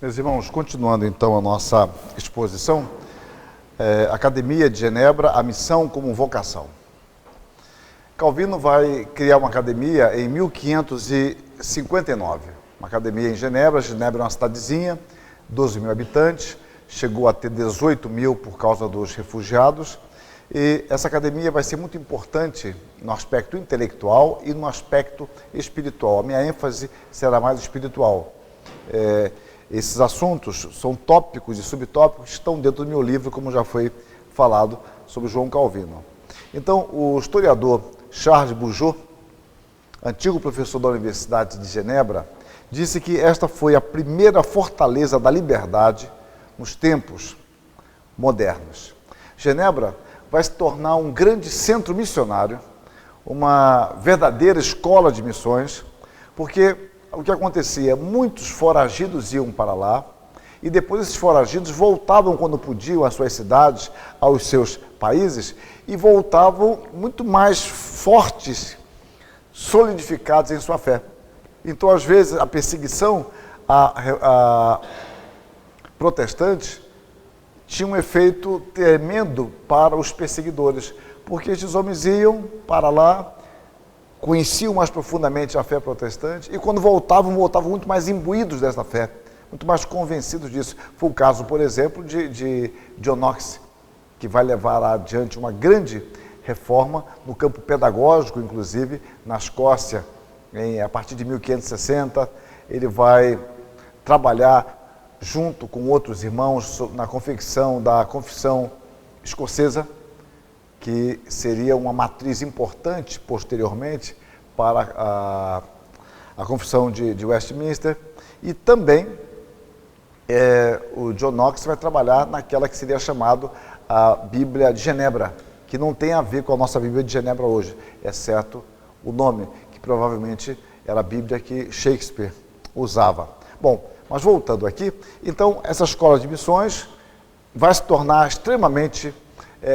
Meus irmãos, continuando então a nossa exposição, Academia de Genebra, a missão como vocação. Calvino vai criar uma academia em 1559, uma academia em Genebra. Genebra é uma cidadezinha, 12 mil habitantes, chegou a ter 18 mil por causa dos refugiados, e essa academia vai ser muito importante no aspecto intelectual e no aspecto espiritual. A minha ênfase será mais espiritual. Esses assuntos são tópicos e subtópicos que estão dentro do meu livro, como já foi falado sobre João Calvino. Então, o historiador Charles Bugeaud, antigo professor da Universidade de Genebra, disse que esta foi a primeira fortaleza da liberdade nos tempos modernos. Genebra vai se tornar um grande centro missionário, uma verdadeira escola de missões, porque o que acontecia? Muitos foragidos iam para lá e depois esses foragidos voltavam quando podiam às suas cidades, aos seus países, e voltavam muito mais fortes, solidificados em sua fé. Então, às vezes, a perseguição a protestantes tinha um efeito tremendo para os perseguidores, porque esses homens iam para lá, conheciam mais profundamente a fé protestante e quando voltavam muito mais imbuídos dessa fé, muito mais convencidos disso. Foi o caso, por exemplo, de John Knox, que vai levar adiante uma grande reforma no campo pedagógico, inclusive na Escócia, a partir de 1560. Ele vai trabalhar junto com outros irmãos na confecção da Confissão Escocesa, que seria uma matriz importante posteriormente para a Confissão de Westminster. E também o John Knox vai trabalhar naquela que seria chamada a Bíblia de Genebra, que não tem a ver com a nossa Bíblia de Genebra hoje, exceto o nome, que provavelmente era a Bíblia que Shakespeare usava. Bom, mas voltando aqui, então essa escola de missões vai se tornar extremamente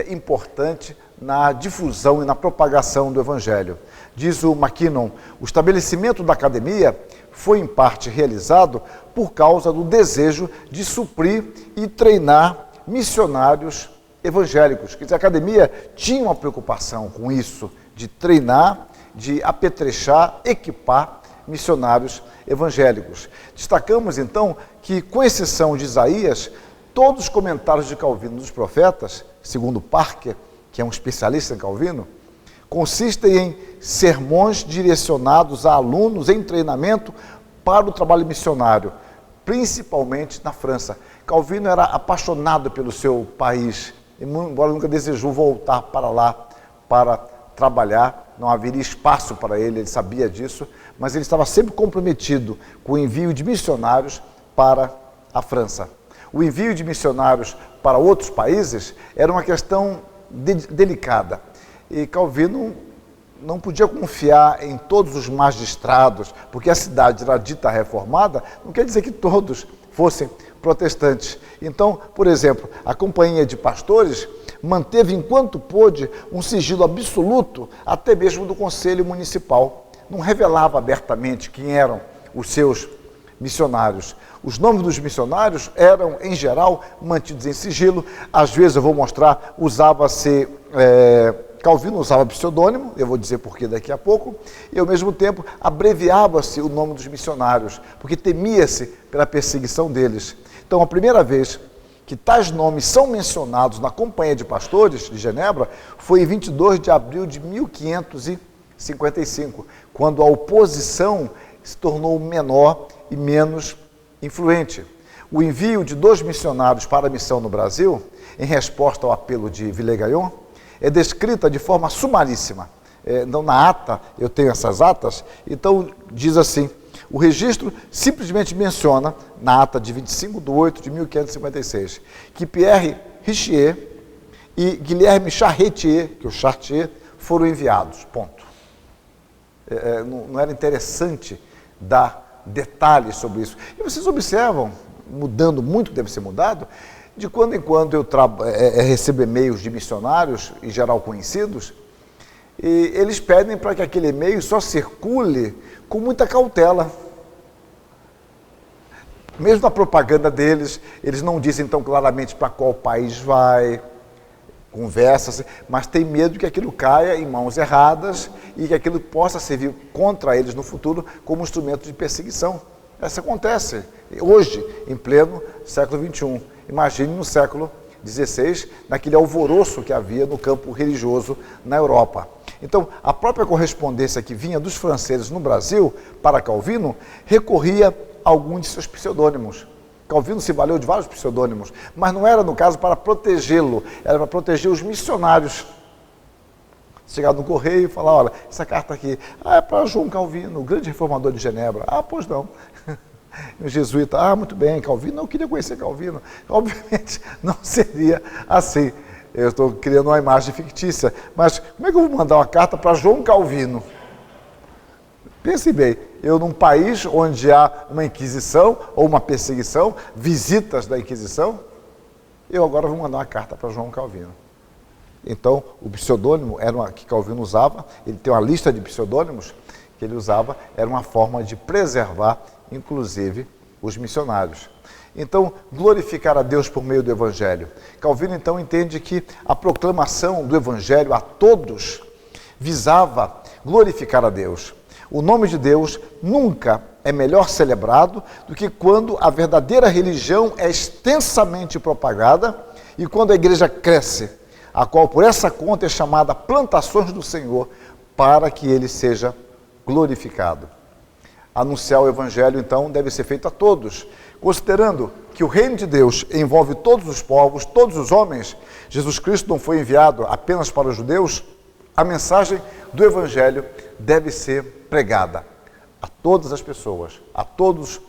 importante na difusão e na propagação do Evangelho. Diz o Mackinnon, o estabelecimento da academia foi em parte realizado por causa do desejo de suprir e treinar missionários evangélicos. Quer dizer, a academia tinha uma preocupação com isso, de treinar, de apetrechar, equipar missionários evangélicos. Destacamos então que, com exceção de Isaías, todos os comentários de Calvino dos profetas, segundo Parker, que é um especialista em Calvino, consistem em sermões direcionados a alunos em treinamento para o trabalho missionário, principalmente na França. Calvino era apaixonado pelo seu país, embora nunca desejou voltar para lá para trabalhar, não haveria espaço para ele sabia disso, mas ele estava sempre comprometido com o envio de missionários para a França. O envio de missionários para outros países era uma questão delicada, e Calvino não podia confiar em todos os magistrados, porque a cidade era dita reformada, não quer dizer que todos fossem protestantes. Então, por exemplo, a companhia de pastores manteve enquanto pôde um sigilo absoluto, até mesmo do conselho municipal. Não revelava abertamente quem eram os seus missionários. Os nomes dos missionários eram, em geral, mantidos em sigilo. Às vezes, eu vou mostrar, Calvino usava pseudônimo, eu vou dizer porquê daqui a pouco, e ao mesmo tempo abreviava-se o nome dos missionários, porque temia-se pela perseguição deles. Então, a primeira vez que tais nomes são mencionados na Companhia de Pastores de Genebra foi em 22 de abril de 1555, quando a oposição se tornou menor e menos influente. O envio de 2 missionários para a missão no Brasil, em resposta ao apelo de Villegagnon, é descrita de forma sumaríssima. Então, na ata, eu tenho essas atas, então diz assim, o registro simplesmente menciona, na ata de 25 de 8 de 1556, que Pierre Richier e Guilherme Charretier, que é o Chartier, foram enviados, ponto. Não era interessante dar detalhes sobre isso. E vocês observam, mudando muito, deve ser mudado, de quando em quando eu recebo e-mails de missionários, em geral conhecidos, e eles pedem para que aquele e-mail só circule com muita cautela. Mesmo na propaganda deles, eles não dizem tão claramente para qual país vai, conversa, mas tem medo que aquilo caia em mãos erradas e que aquilo possa servir contra eles no futuro como instrumento de perseguição. Isso acontece hoje, em pleno século XXI. Imagine no século XVI, naquele alvoroço que havia no campo religioso na Europa. Então, a própria correspondência que vinha dos franceses no Brasil para Calvino recorria a algum de seus pseudônimos. Calvino se valeu de vários pseudônimos, mas não era, no caso, para protegê-lo, era para proteger os missionários. Chegar no correio e falar, olha, essa carta aqui, é para João Calvino, o grande reformador de Genebra. Pois não. E o jesuíta, muito bem, Calvino, não queria conhecer Calvino. Obviamente, não seria assim. Eu estou criando uma imagem fictícia, mas como é que eu vou mandar uma carta para João Calvino? Pense bem, eu num país onde há uma inquisição ou uma perseguição, visitas da inquisição, eu agora vou mandar uma carta para João Calvino. Então, o pseudônimo que Calvino usava, ele tem uma lista de pseudônimos que ele usava, era uma forma de preservar, inclusive, os missionários. Então, glorificar a Deus por meio do Evangelho. Calvino, então, entende que a proclamação do Evangelho a todos visava glorificar a Deus. O nome de Deus nunca é melhor celebrado do que quando a verdadeira religião é extensamente propagada e quando a igreja cresce, a qual por essa conta é chamada plantações do Senhor, para que ele seja glorificado. Anunciar o Evangelho, então, deve ser feito a todos. Considerando que o reino de Deus envolve todos os povos, todos os homens, Jesus Cristo não foi enviado apenas para os judeus, a mensagem do Evangelho deve ser pregada a todas as pessoas, a todos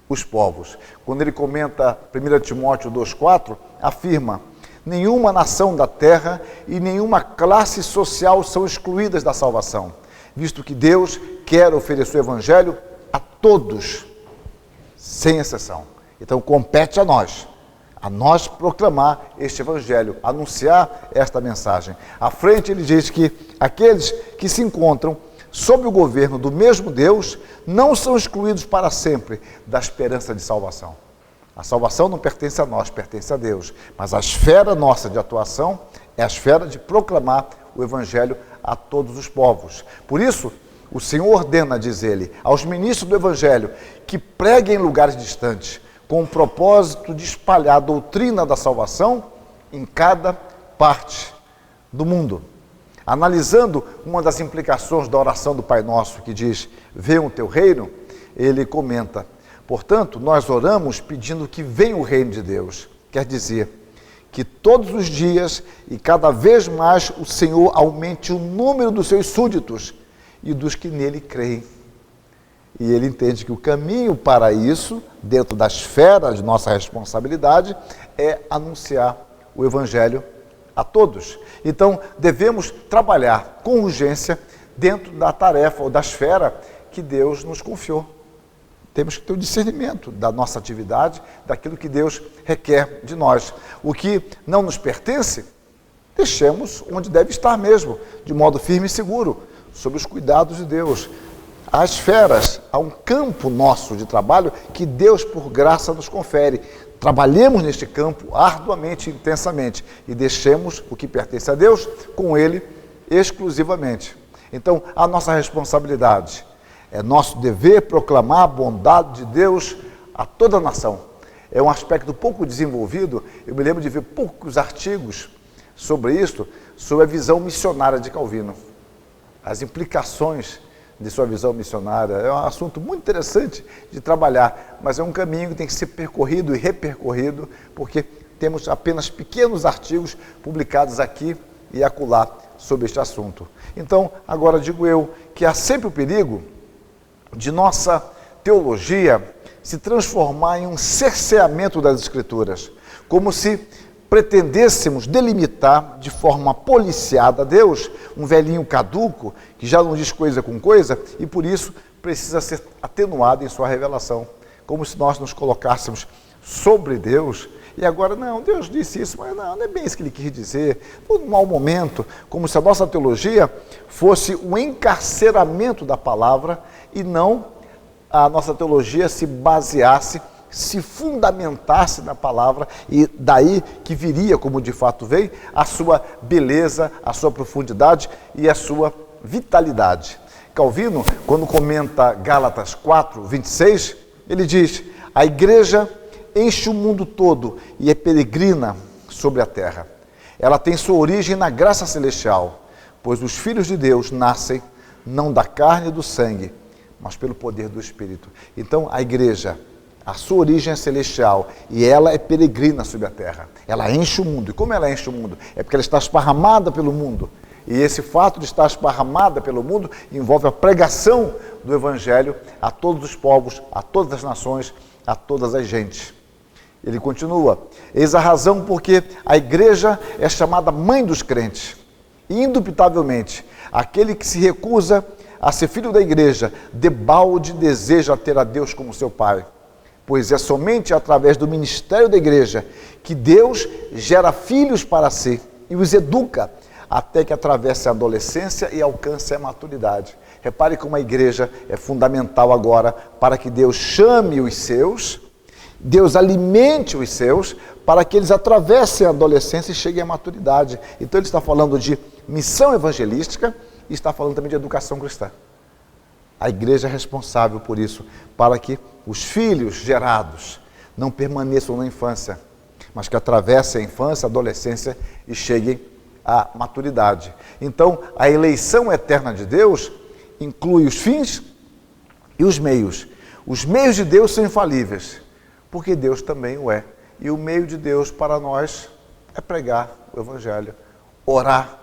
os povos. Quando ele comenta 1 Timóteo 2,4, afirma: nenhuma nação da terra e nenhuma classe social são excluídas da salvação, visto que Deus quer oferecer o Evangelho a todos, sem exceção. Então, compete a nós proclamar este Evangelho, anunciar esta mensagem. À frente, ele diz que aqueles que se encontram sob o governo do mesmo Deus não são excluídos para sempre da esperança de salvação. A salvação não pertence a nós, pertence a Deus. Mas a esfera nossa de atuação é a esfera de proclamar o Evangelho a todos os povos. Por isso, o Senhor ordena, diz ele, aos ministros do Evangelho que preguem em lugares distantes, com o propósito de espalhar a doutrina da salvação em cada parte do mundo. Analisando uma das implicações da oração do Pai Nosso, que diz, venha o teu reino, ele comenta, portanto, nós oramos pedindo que venha o reino de Deus. Quer dizer, que todos os dias e cada vez mais o Senhor aumente o número dos seus súditos e dos que nele creem. E ele entende que o caminho para isso, dentro da esfera de nossa responsabilidade, é anunciar o Evangelho a todos. Então, devemos trabalhar com urgência dentro da tarefa ou da esfera que Deus nos confiou. Temos que ter o discernimento da nossa atividade, daquilo que Deus requer de nós. O que não nos pertence, deixemos onde deve estar mesmo, de modo firme e seguro, sob os cuidados de Deus. Há esferas, há um campo nosso de trabalho que Deus, por graça, nos confere. Trabalhemos neste campo arduamente e intensamente e deixemos o que pertence a Deus com Ele exclusivamente. Então, a nossa responsabilidade é nosso dever proclamar a bondade de Deus a toda a nação. É um aspecto pouco desenvolvido, eu me lembro de ver poucos artigos sobre isso, sobre a visão missionária de Calvino. As implicações de sua visão missionária. É um assunto muito interessante de trabalhar, mas é um caminho que tem que ser percorrido e repercorrido, porque temos apenas pequenos artigos publicados aqui e acolá sobre este assunto. Então, agora digo eu que há sempre o perigo de nossa teologia se transformar em um cerceamento das Escrituras, como se pretendêssemos delimitar de forma policiada Deus, um velhinho caduco, que já não diz coisa com coisa, e por isso precisa ser atenuado em sua revelação, como se nós nos colocássemos sobre Deus, e agora, não, Deus disse isso, mas não é bem isso que ele quis dizer, foi um mau momento, como se a nossa teologia fosse um encarceramento da palavra, e não a nossa teologia se baseasse se fundamentasse na palavra, e daí que viria, como de fato vem, a sua beleza, a sua profundidade e a sua vitalidade. Calvino, quando comenta Gálatas 4, 26, ele diz: a igreja enche o mundo todo e é peregrina sobre a terra. Ela tem sua origem na graça celestial, pois os filhos de Deus nascem não da carne e do sangue, mas pelo poder do Espírito. Então, a igreja, a sua origem é celestial e ela é peregrina sobre a terra. Ela enche o mundo. E como ela enche o mundo? É porque ela está esparramada pelo mundo. E esse fato de estar esparramada pelo mundo envolve a pregação do Evangelho a todos os povos, a todas as nações, a todas as gentes. Ele continua: eis a razão porque a igreja é chamada mãe dos crentes. E, indubitavelmente, aquele que se recusa a ser filho da igreja, debalde deseja ter a Deus como seu pai. Pois é somente através do ministério da igreja que Deus gera filhos para si e os educa até que atravesse a adolescência e alcance a maturidade. Repare como a igreja é fundamental agora para que Deus chame os seus, Deus alimente os seus, para que eles atravessem a adolescência e cheguem à maturidade. Então ele está falando de missão evangelística e está falando também de educação cristã. A igreja é responsável por isso, para que os filhos gerados não permaneçam na infância, mas que atravessem a infância, a adolescência e cheguem à maturidade. Então, a eleição eterna de Deus inclui os fins e os meios. Os meios de Deus são infalíveis, porque Deus também o é. E o meio de Deus para nós é pregar o Evangelho, orar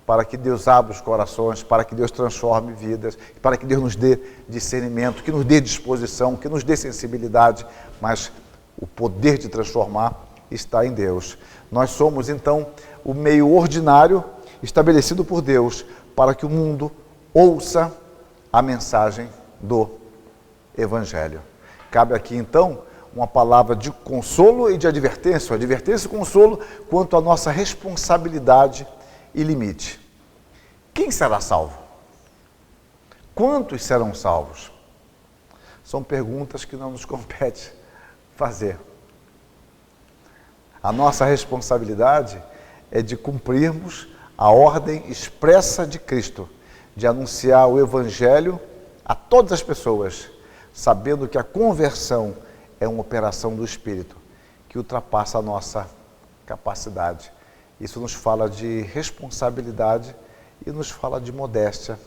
para que Deus abra os corações, para que Deus transforme vidas, para que Deus nos dê discernimento, que nos dê disposição, que nos dê sensibilidade, mas o poder de transformar está em Deus. Nós somos, então, o meio ordinário estabelecido por Deus para que o mundo ouça a mensagem do Evangelho. Cabe aqui, então, uma palavra de consolo e de advertência e consolo quanto à nossa responsabilidade e limite. Quem será salvo? Quantos serão salvos? São perguntas que não nos compete fazer. A nossa responsabilidade é de cumprirmos a ordem expressa de Cristo, de anunciar o Evangelho a todas as pessoas, sabendo que a conversão é uma operação do Espírito, que ultrapassa a nossa capacidade. Isso nos fala de responsabilidade e nos fala de modéstia.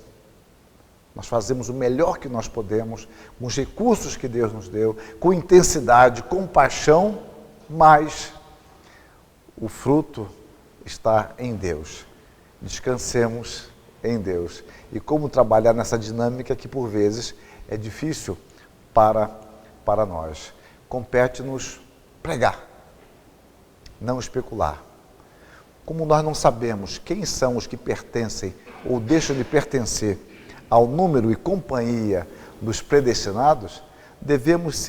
Nós fazemos o melhor que nós podemos, com os recursos que Deus nos deu, com intensidade, com paixão, mas o fruto está em Deus. Descansemos em Deus. E como trabalhar nessa dinâmica que, por vezes, é difícil para nós. Compete-nos pregar, não especular. Como nós não sabemos quem são os que pertencem ou deixam de pertencer ao número e companhia dos predestinados, devemos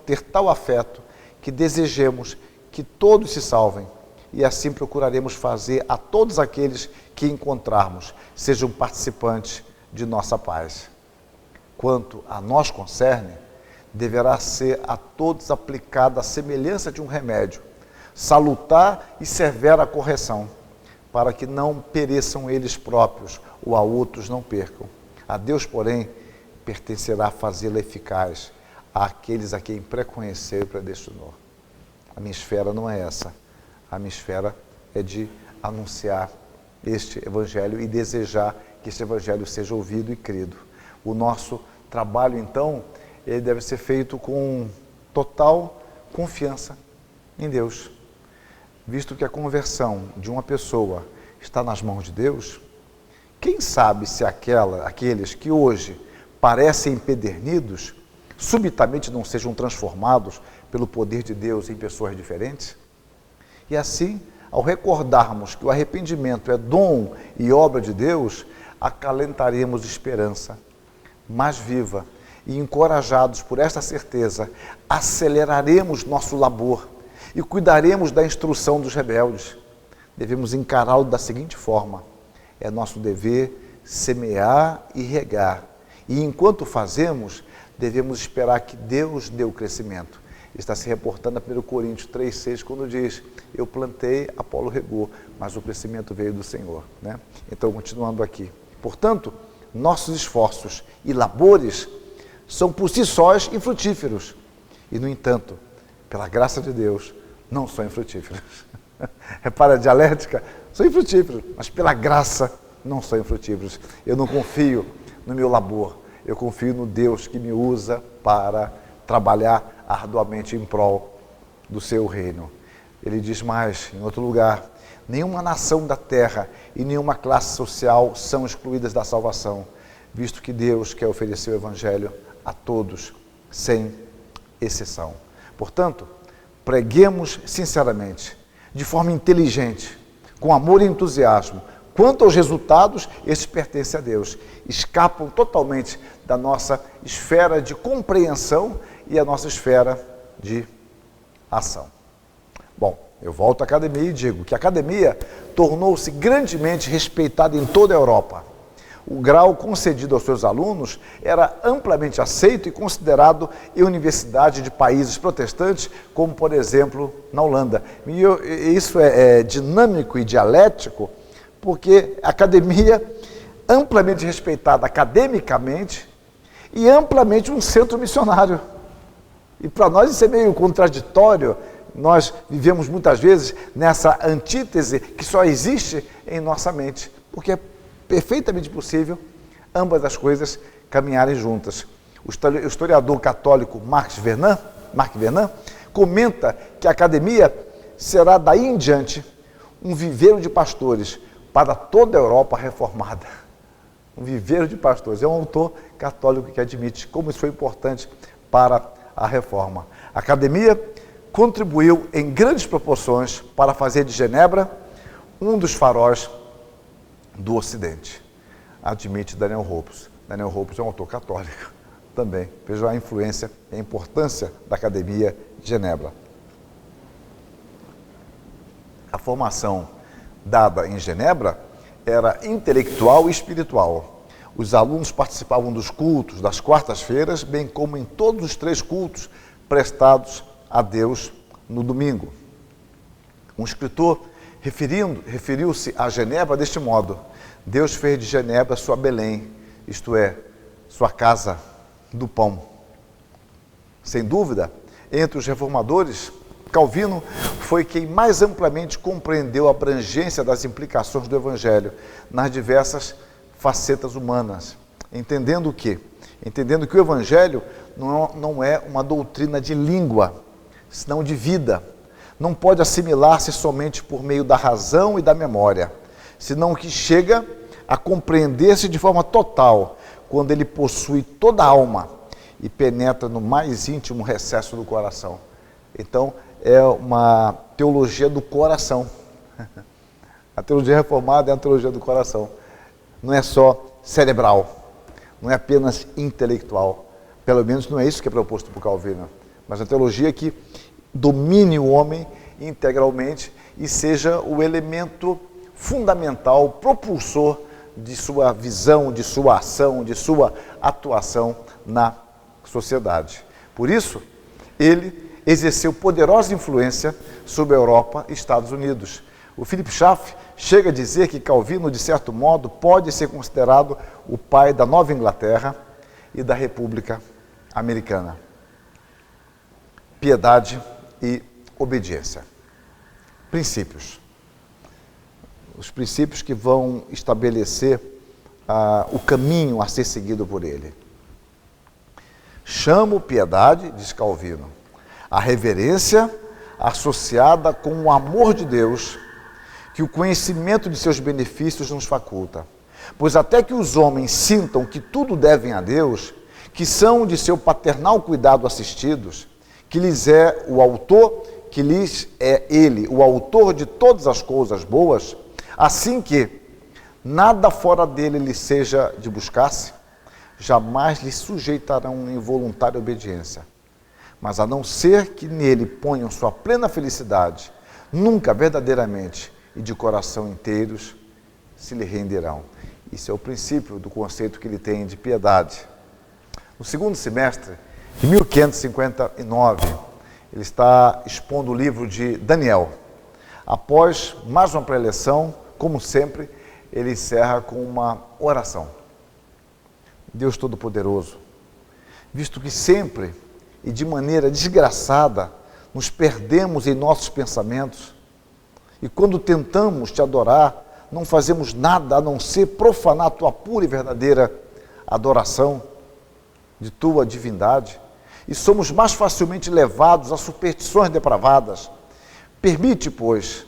ter tal afeto que desejemos que todos se salvem e assim procuraremos fazer a todos aqueles que encontrarmos sejam participantes de nossa paz. Quanto a nós concerne, deverá ser a todos aplicada a semelhança de um remédio, salutar e severa correção, para que não pereçam eles próprios ou a outros não percam. A Deus, porém, pertencerá fazê-la eficaz àqueles a quem preconheceu e predestinou. A minha esfera não é essa. A minha esfera é de anunciar este Evangelho e desejar que este Evangelho seja ouvido e crido. O nosso trabalho, então, ele deve ser feito com total confiança em Deus. Visto que a conversão de uma pessoa está nas mãos de Deus, quem sabe se aqueles que hoje parecem empedernidos, subitamente não sejam transformados pelo poder de Deus em pessoas diferentes? E assim, ao recordarmos que o arrependimento é dom e obra de Deus, acalentaremos esperança mais viva e encorajados por esta certeza, aceleraremos nosso labor e cuidaremos da instrução dos rebeldes. Devemos encará-lo da seguinte forma: é nosso dever semear e regar, e enquanto fazemos, devemos esperar que Deus dê o crescimento. Está se reportando a 1 Coríntios 3,6, quando diz: eu plantei, Apolo regou, mas o crescimento veio do Senhor, né? Então, continuando aqui. Portanto, nossos esforços e labores são por si sós infrutíferos. E, no entanto, pela graça de Deus, não são infrutíferos. Repara a dialética, são infrutíferos, mas pela graça não são infrutíferos. Eu não confio no meu labor, eu confio no Deus que me usa para trabalhar arduamente em prol do seu reino. Ele diz mais, em outro lugar: nenhuma nação da terra e nenhuma classe social são excluídas da salvação, visto que Deus quer oferecer o Evangelho a todos, sem exceção. Portanto, preguemos sinceramente, de forma inteligente, com amor e entusiasmo. Quanto aos resultados, esses pertencem a Deus, escapam totalmente da nossa esfera de compreensão e a nossa esfera de ação. Bom, eu volto à academia e digo que a academia tornou-se grandemente respeitada em toda a Europa. O grau concedido aos seus alunos era amplamente aceito e considerado em universidades de países protestantes, como, por exemplo, na Holanda. E isso é dinâmico e dialético, porque a academia, amplamente respeitada academicamente, e amplamente um centro missionário. E para nós isso é meio contraditório. Nós vivemos muitas vezes nessa antítese que só existe em nossa mente, porque é perfeitamente possível ambas as coisas caminharem juntas. O historiador católico Marc Vernon comenta que a academia será daí em diante um viveiro de pastores para toda a Europa reformada. Um viveiro de pastores. É um autor católico que admite como isso foi importante para a reforma. A academia contribuiu em grandes proporções para fazer de Genebra um dos faróis do Ocidente, admite Daniel Hopes. Daniel Hopes é um autor católico também. Vejam a influência e a importância da Academia de Genebra. A formação dada em Genebra era intelectual e espiritual. Os alunos participavam dos cultos das quartas-feiras, bem como em todos os 3 cultos prestados a Deus no domingo. Um escritor referiu-se a Genebra deste modo: Deus fez de Genebra sua Belém, isto é, sua casa do pão. Sem dúvida, entre os reformadores, Calvino foi quem mais amplamente compreendeu a abrangência das implicações do Evangelho nas diversas facetas humanas, entendendo que o Evangelho não é uma doutrina de língua, senão de vida. Não pode assimilar-se somente por meio da razão e da memória, senão que chega a compreender-se de forma total, quando ele possui toda a alma e penetra no mais íntimo recesso do coração. Então, é uma teologia do coração. A teologia reformada é a teologia do coração. Não é só cerebral, não é apenas intelectual. Pelo menos não é isso que é proposto por Calvino. Mas a teologia que domine o homem integralmente e seja o elemento fundamental, propulsor de sua visão, de sua ação, de sua atuação na sociedade. Por isso, ele exerceu poderosa influência sobre a Europa e Estados Unidos. O Philip Schaff chega a dizer que Calvino, de certo modo, pode ser considerado o pai da Nova Inglaterra e da República Americana. Piedade e obediência. Princípios. Os princípios que vão estabelecer o caminho a ser seguido por ele. Chamo piedade, diz Calvino, a reverência associada com o amor de Deus, que o conhecimento de seus benefícios nos faculta. Pois até que os homens sintam que tudo devem a Deus, que são de seu paternal cuidado assistidos, que lhes é o autor, que lhes é ele, o autor de todas as coisas boas, assim que nada fora dele lhe seja de buscar-se, jamais lhe sujeitarão em voluntária obediência. Mas a não ser que nele ponham sua plena felicidade, nunca verdadeiramente e de coração inteiros se lhe renderão. Isso é o princípio do conceito que ele tem de piedade. No segundo semestre de 1559, Ele está expondo o livro de Daniel. Após mais uma preleção, como sempre, ele encerra com uma oração. Deus Todo-Poderoso, visto que sempre e de maneira desgraçada nos perdemos em nossos pensamentos e quando tentamos te adorar, não fazemos nada a não ser profanar a tua pura e verdadeira adoração de tua divindade e somos mais facilmente levados a superstições depravadas. Permite, pois,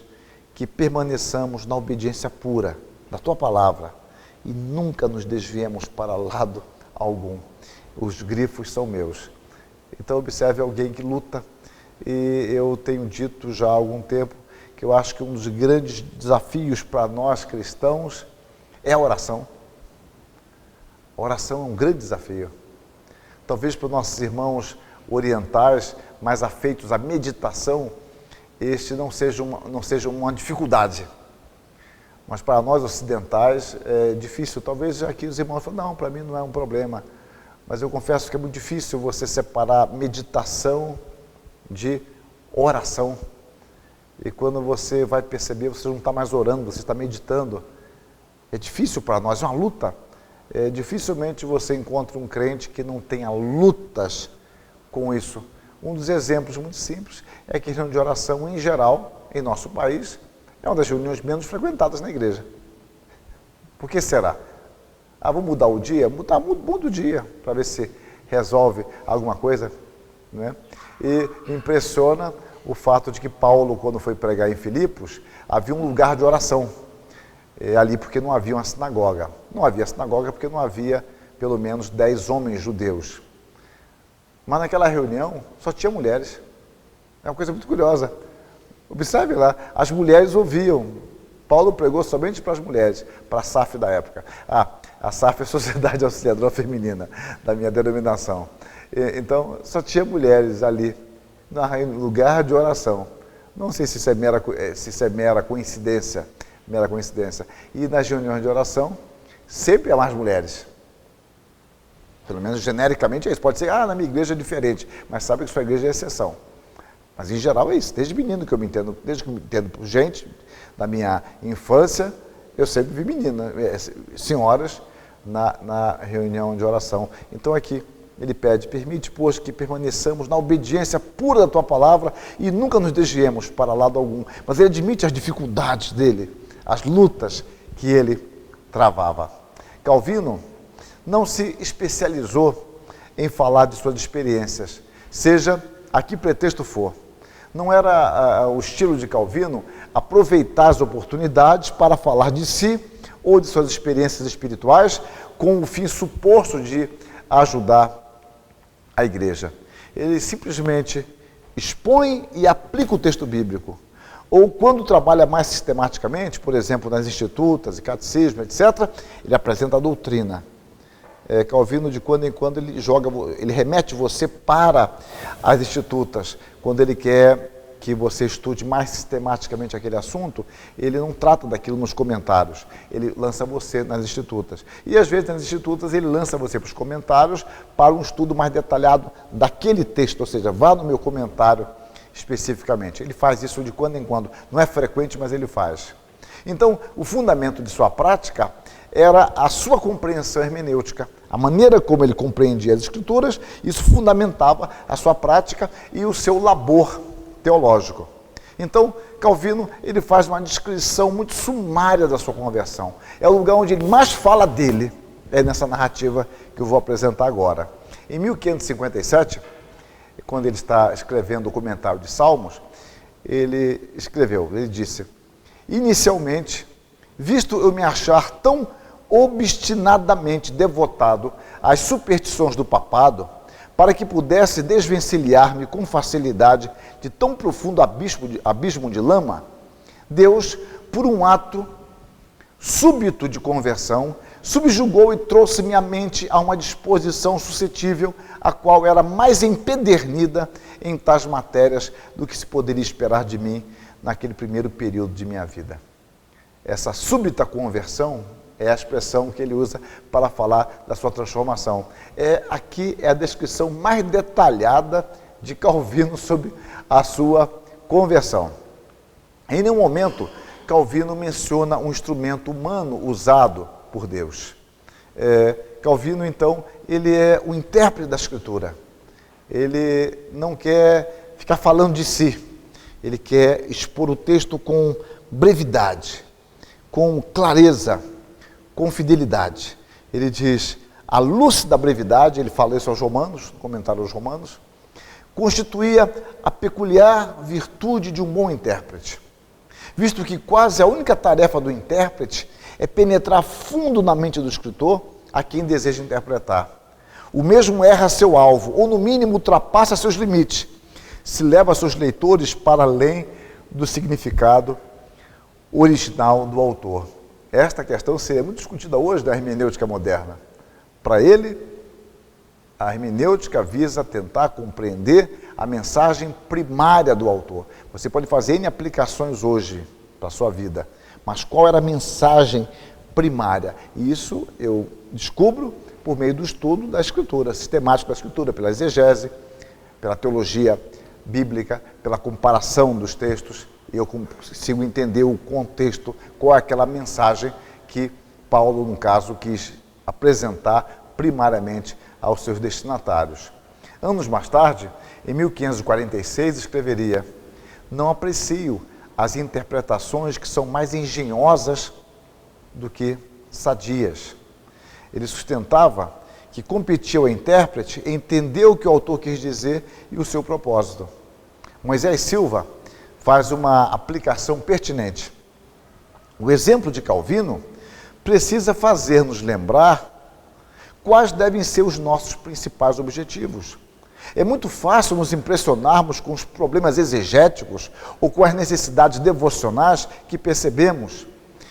que permaneçamos na obediência pura da tua palavra e nunca nos desviemos para lado algum. Os grifos são meus. Então observe alguém que luta, e eu tenho dito já há algum tempo que eu acho que um dos grandes desafios para nós cristãos é a oração. A oração é um grande desafio. Talvez para os nossos irmãos orientais, mais afeitos à meditação, este não seja uma dificuldade. Mas para nós ocidentais é difícil. Talvez aqui os irmãos falam, não, para mim não é um problema. Mas eu confesso que é muito difícil você separar meditação de oração. E quando você vai perceber, você não está mais orando, você está meditando. É difícil para nós, é uma luta. Dificilmente você encontra um crente que não tenha lutas com isso. Um dos exemplos muito simples é que a reunião de oração, em geral, em nosso país, é uma das reuniões menos frequentadas na igreja. Por que será? Vamos mudar o dia? Muda o dia, para ver se resolve alguma coisa, né? E me impressiona o fato de que Paulo, quando foi pregar em Filipos, havia um lugar de oração ali, porque não havia uma sinagoga. Não havia sinagoga porque não havia pelo menos 10 homens judeus. Mas naquela reunião só tinha mulheres. É uma coisa muito curiosa. Observe lá, as mulheres ouviam. Paulo pregou somente para as mulheres, para a SAF da época. A SAF é a Sociedade Auxiliadora Feminina, da minha denominação. Então, só tinha mulheres ali, no lugar de oração. Não sei se isso é mera coincidência. E nas reuniões de oração, sempre há mais mulheres. Pelo menos genericamente é isso. Pode ser, na minha igreja é diferente, mas sabe que sua igreja é exceção. Mas em geral é isso. Desde menino que eu me entendo, desde que eu me entendo por gente, da minha infância, eu sempre vi senhoras na reunião de oração. Então aqui ele pede, permite, pois, que permaneçamos na obediência pura da tua palavra e nunca nos desviemos para lado algum. Mas ele admite as dificuldades dele, as lutas que ele travava. Calvino não se especializou em falar de suas experiências, seja a que pretexto for. Não era o estilo de Calvino aproveitar as oportunidades para falar de si ou de suas experiências espirituais com o fim suposto de ajudar a igreja. Ele simplesmente expõe e aplica o texto bíblico. Ou quando trabalha mais sistematicamente, por exemplo, nas institutas e catecismo, etc., ele apresenta a doutrina. Calvino, de quando em quando, ele remete você para as institutas. Quando ele quer que você estude mais sistematicamente aquele assunto, ele não trata daquilo nos comentários, ele lança você nas institutas. E às vezes nas institutas ele lança você para os comentários para um estudo mais detalhado daquele texto, ou seja, vá no meu comentário especificamente. Ele faz isso de quando em quando, não é frequente, mas ele faz. Então, o fundamento de sua prática era a sua compreensão hermenêutica, a maneira como ele compreendia as Escrituras, isso fundamentava a sua prática e o seu labor teológico. Então, Calvino, ele faz uma descrição muito sumária da sua conversão. É o lugar onde ele mais fala dele, é nessa narrativa que eu vou apresentar agora. Em 1557, quando ele está escrevendo o comentário de Salmos, ele disse, inicialmente, visto eu me achar tão obstinadamente devotado às superstições do papado, para que pudesse desvencilhar-me com facilidade de tão profundo abismo de lama, Deus, por um ato súbito de conversão, subjugou e trouxe minha mente a uma disposição suscetível, a qual era mais empedernida em tais matérias do que se poderia esperar de mim naquele primeiro período de minha vida. Essa súbita conversão é a expressão que ele usa para falar da sua transformação. Aqui é a descrição mais detalhada de Calvino sobre a sua conversão. Em nenhum momento, Calvino menciona um instrumento humano usado por Deus. Calvino, então, ele é o intérprete da Escritura. Ele não quer ficar falando de si. Ele quer expor o texto com brevidade, com clareza, com fidelidade. Ele diz, a luz da brevidade, ele fala isso aos Romanos, no comentário aos Romanos, constituía a peculiar virtude de um bom intérprete, visto que quase a única tarefa do intérprete é penetrar fundo na mente do escritor a quem deseja interpretar. O mesmo erra seu alvo, ou no mínimo ultrapassa seus limites, se leva seus leitores para além do significado original do autor. Esta questão seria muito discutida hoje na hermenêutica moderna. Para ele, a hermenêutica visa tentar compreender a mensagem primária do autor. Você pode fazer N aplicações hoje para a sua vida, mas qual era a mensagem primária? E isso eu descubro por meio do estudo da Escritura, sistemático da Escritura, pela exegese, pela teologia bíblica, pela comparação dos textos, e eu consigo entender o contexto, qual é aquela mensagem que Paulo, no caso, quis apresentar primariamente aos seus destinatários. Anos mais tarde, em 1546, escreveria: não aprecio as interpretações que são mais engenhosas do que sadias. Ele sustentava que competia ao intérprete entender o que o autor quis dizer e o seu propósito. Moisés Silva faz uma aplicação pertinente. O exemplo de Calvino precisa fazer-nos lembrar quais devem ser os nossos principais objetivos. É muito fácil nos impressionarmos com os problemas exegéticos ou com as necessidades devocionais que percebemos.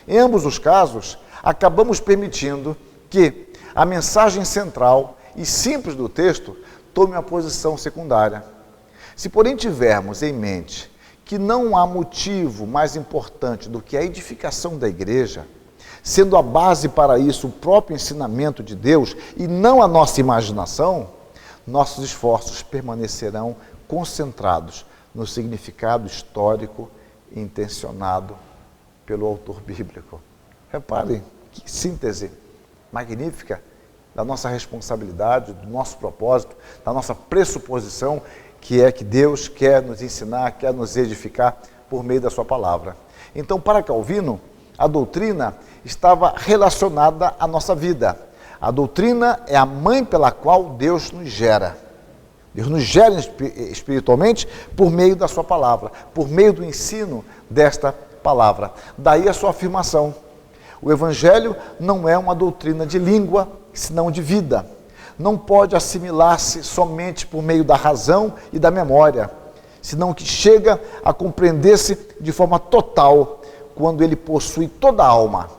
Em ambos os casos, acabamos permitindo que a mensagem central e simples do texto tome uma posição secundária. Se, porém, tivermos em mente que não há motivo mais importante do que a edificação da igreja, sendo a base para isso o próprio ensinamento de Deus e não a nossa imaginação, nossos esforços permanecerão concentrados no significado histórico intencionado pelo autor bíblico. Reparem, que síntese magnífica da nossa responsabilidade, do nosso propósito, da nossa pressuposição, que é que Deus quer nos ensinar, quer nos edificar por meio da sua palavra. Então, para Calvino, a doutrina estava relacionada à nossa vida. A doutrina é a mãe pela qual Deus nos gera. Deus nos gera espiritualmente por meio da sua palavra, por meio do ensino desta palavra. Daí a sua afirmação. O Evangelho não é uma doutrina de língua, senão de vida. Não pode assimilar-se somente por meio da razão e da memória, senão que chega a compreender-se de forma total quando ele possui toda a alma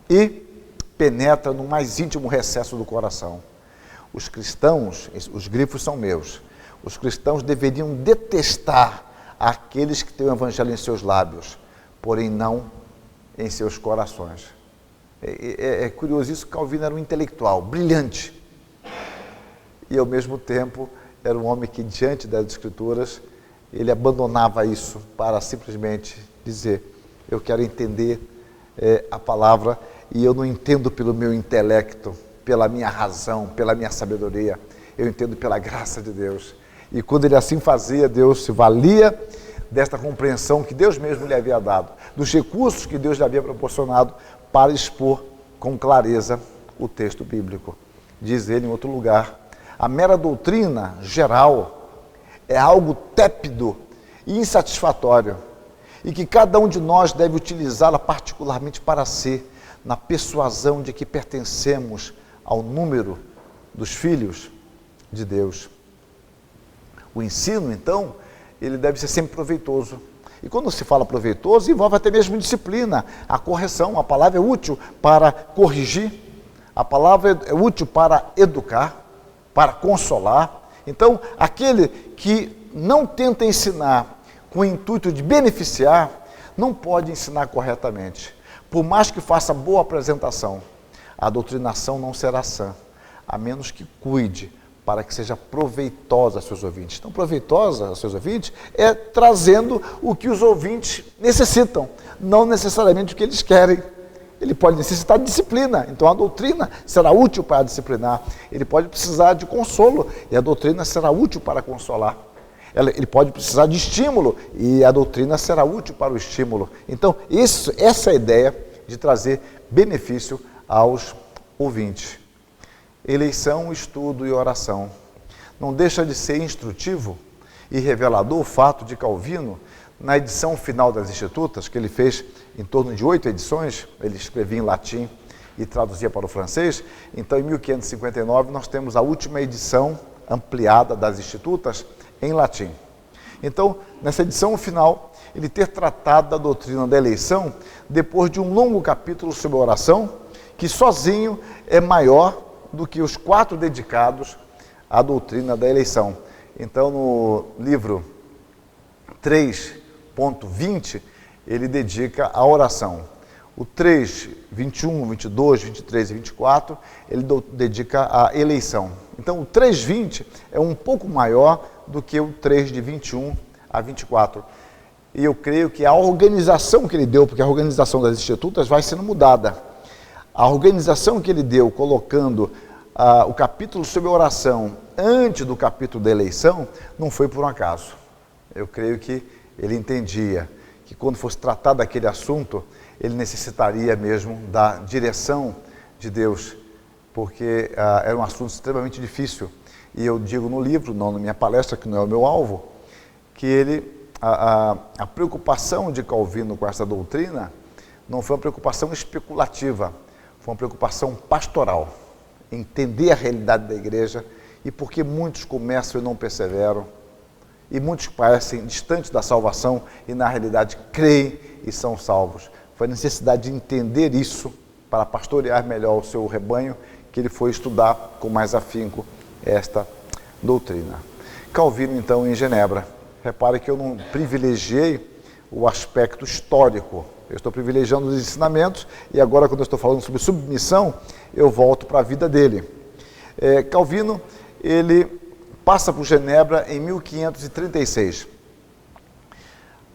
e penetra no mais íntimo recesso do coração. Os cristãos, os grifos são meus, os cristãos deveriam detestar aqueles que têm o Evangelho em seus lábios, porém não em seus corações. É curioso isso, Calvino era um intelectual brilhante e ao mesmo tempo era um homem que diante das Escrituras ele abandonava isso para simplesmente dizer: eu quero entender a palavra e eu não entendo pelo meu intelecto, pela minha razão, pela minha sabedoria, eu entendo pela graça de Deus. E quando ele assim fazia, Deus se valia desta compreensão que Deus mesmo lhe havia dado, dos recursos que Deus lhe havia proporcionado para expor com clareza o texto bíblico. Diz ele em outro lugar: a mera doutrina geral é algo tépido e insatisfatório, e que cada um de nós deve utilizá-la particularmente para si, na persuasão de que pertencemos ao número dos filhos de Deus. O ensino, então, ele deve ser sempre proveitoso. E quando se fala proveitoso, envolve até mesmo disciplina, a correção. A palavra é útil para corrigir, a palavra é útil para educar, para consolar. Então, aquele que não tenta ensinar com o intuito de beneficiar, não pode ensinar corretamente. Por mais que faça boa apresentação, a doutrinação não será sã, a menos que cuide para que seja proveitosa aos seus ouvintes. Então, proveitosa aos seus ouvintes é trazendo o que os ouvintes necessitam, não necessariamente o que eles querem. Ele pode necessitar de disciplina, então a doutrina será útil para disciplinar. Ele pode precisar de consolo, e a doutrina será útil para consolar. Ele pode precisar de estímulo, e a doutrina será útil para o estímulo. Então, essa é a ideia de trazer benefício aos ouvintes. Eleição, estudo e oração. Não deixa de ser instrutivo e revelador o fato de Calvino, na edição final das Institutas, que ele fez em torno de 8 edições, ele escrevia em latim e traduzia para o francês. Então, em 1559, nós temos a última edição ampliada das Institutas em latim. Então, nessa edição final, ele ter tratado da doutrina da eleição depois de um longo capítulo sobre oração, que sozinho é maior do que os 4 dedicados à doutrina da eleição. Então, no livro 3.20, ele dedica à oração. O 3, 21, 22, 23 e 24, ele dedica à eleição. Então, o 3.20 é um pouco maior do que o 3 de 21 a 24. E eu creio que a organização que ele deu, porque a organização das Institutas vai sendo mudada, a organização que ele deu, colocando o capítulo sobre oração antes do capítulo da eleição, não foi por um acaso. Eu creio que ele entendia que quando fosse tratado daquele assunto, ele necessitaria mesmo da direção de Deus, porque era um assunto extremamente difícil. E eu digo no livro, não na minha palestra, que não é o meu alvo, que a preocupação de Calvino com essa doutrina não foi uma preocupação especulativa, foi uma preocupação pastoral, entender a realidade da igreja e porque muitos começam e não perseveram, e muitos parecem distantes da salvação e na realidade creem e são salvos. Foi a necessidade de entender isso para pastorear melhor o seu rebanho que ele foi estudar com mais afinco esta doutrina. Calvino, então, em Genebra. Repare que eu não privilegiei o aspecto histórico, eu estou privilegiando os ensinamentos e agora, quando eu estou falando sobre submissão, eu volto para a vida dele. Calvino, ele passa por Genebra em 1536.